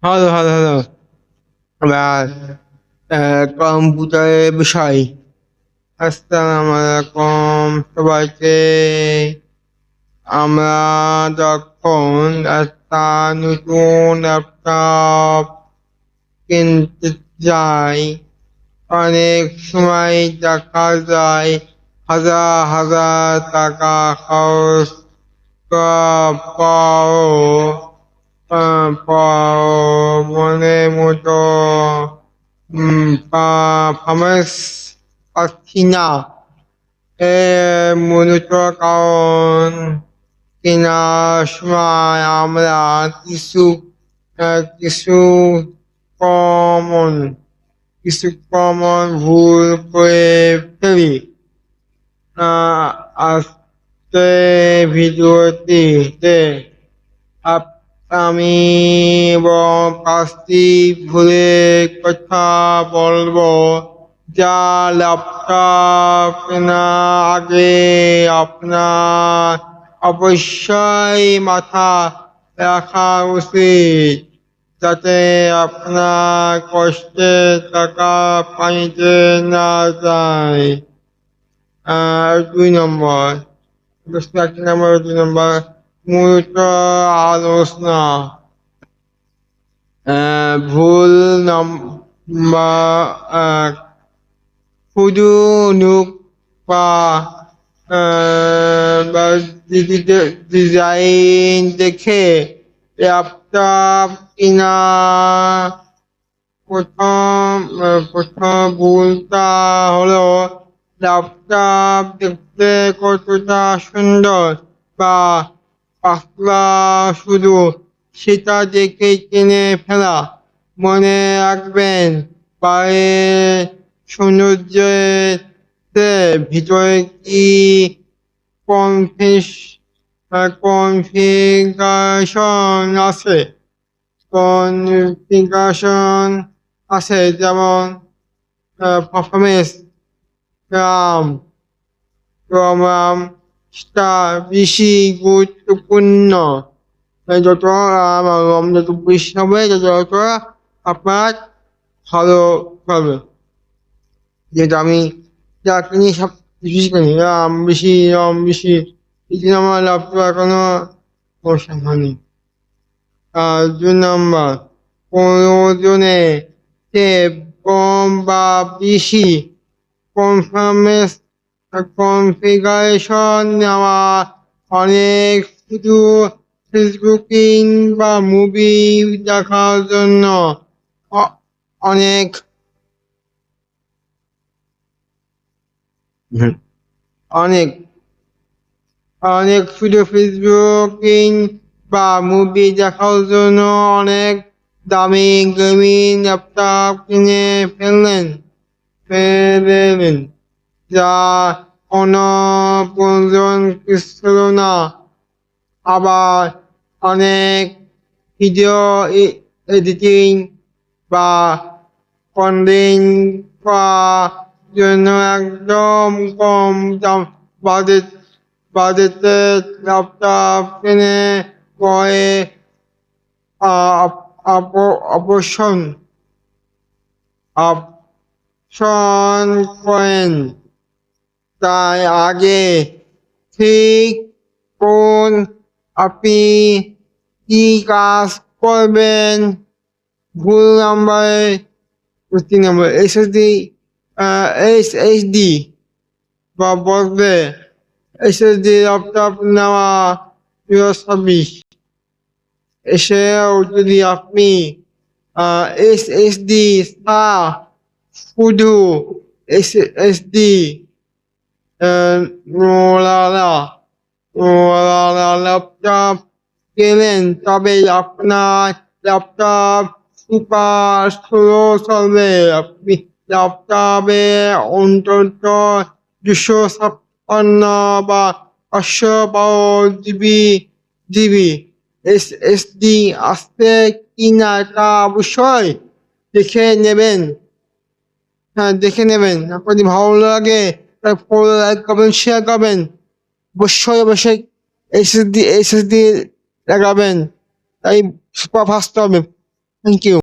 Hello, hello, hello. আমরা কম্পিউটারের বিষয়। আসসালামু আলাইকুম সবাইকে। আমরা যখন একটা নতুন ল্যাপটপ কিনতে যাই, অনেক সময় দেখা যায় হাজার হাজার টাকা খরচ করার মনের মতো পারফরমেন্স পাচ্ছি না। মূলত কারণ কেনার সময় আমরা কিছু কিছু কমন ভুল করে ফেলি। আজকে ভিডিওটিতে আমি এবং ৫টি ভুলের কথা বলবো, যা ল্যাপটপ কেনার আগে আপনার অবশ্যই মাথায় রাখা উচিত, যাতে আপনার কষ্টের টাকা পানিতে না যায়। ২ নম্বর, ২ নম্বর মূলত আলোচনা। ভুল নাম্বার ১, শুধু লুক বা ডিজাইন দেখে ল্যাপটপ কিনা। প্রথম ভুলটা হলো ল্যাপটপ দেখতে কতটা সুন্দর বা পাতলা শুধু সেটা দেখে কিনে ফেলা। মনে রাখবেন, বাইরের সৌন্দর্যের ভিতরে কি কনফিগারেশন আছে কনফিগারেশন আছে যেমন পারফরমেন্স, রাম রাম সেটা বেশি গুরুত্বপূর্ণ। যত রম যত বেশি হবে তত আপনার ভালো হবে। যেহেতু আমি যা কিনি সব বেশি কিনি, রম বেশি এই জন্য আমার ল্যাপটপ এখনো সমস্যা হয়নি। ২ নম্বর, প্রয়োজনের চেয়ে কম বা বেশি পারফরমেন্স কনফিগারেশন নেওয়া। অনেক শুধু ফেসবুকিং বা মুভি দেখার জন্য অনেক অনেক অনেক শুধু ফেসবুকিং বা মুভি দেখার জন্য অনেক দামি গেমিং ল্যাপটপ কিনে ফেলেন, যা কোনো প্রয়োজন ছিল না। আবার অনেক ভিডিও এডিটিং বা কন্টেন্ট করার জন্য একদম কম দাম বাজেটের ল্যাপটপ কিনে পরে অবসর করেন। তাই আগে ঠিক করুন আপনি কি কাজ করবেন। ভুল নাম্বার ৩ নম্বর, এইচডি বা বলবে এসএসডি ল্যাপটপ নেওয়া ২০২৬ এসেও যদি আপনি এসএসডি শুধু এসএসডি ল্যাপটপ কেনেন, তবে আপনার ল্যাপটপ সুপার স্লো চলবে। আপনি ল্যাপটপে অন্তত ২৫৬ বা ৫১২ জিবি এসএসডি আসছে কিনা তা অবশ্যই দেখে নেবেন। দেখে নেবেন। আপনার যদি ভালো লাগে ফলো, লাইক করবেন, শেয়ার করবেন। অবশ্যই এসএসডি লাগাবেন, তাই সুপার ফাস্ট হবে। Thank you.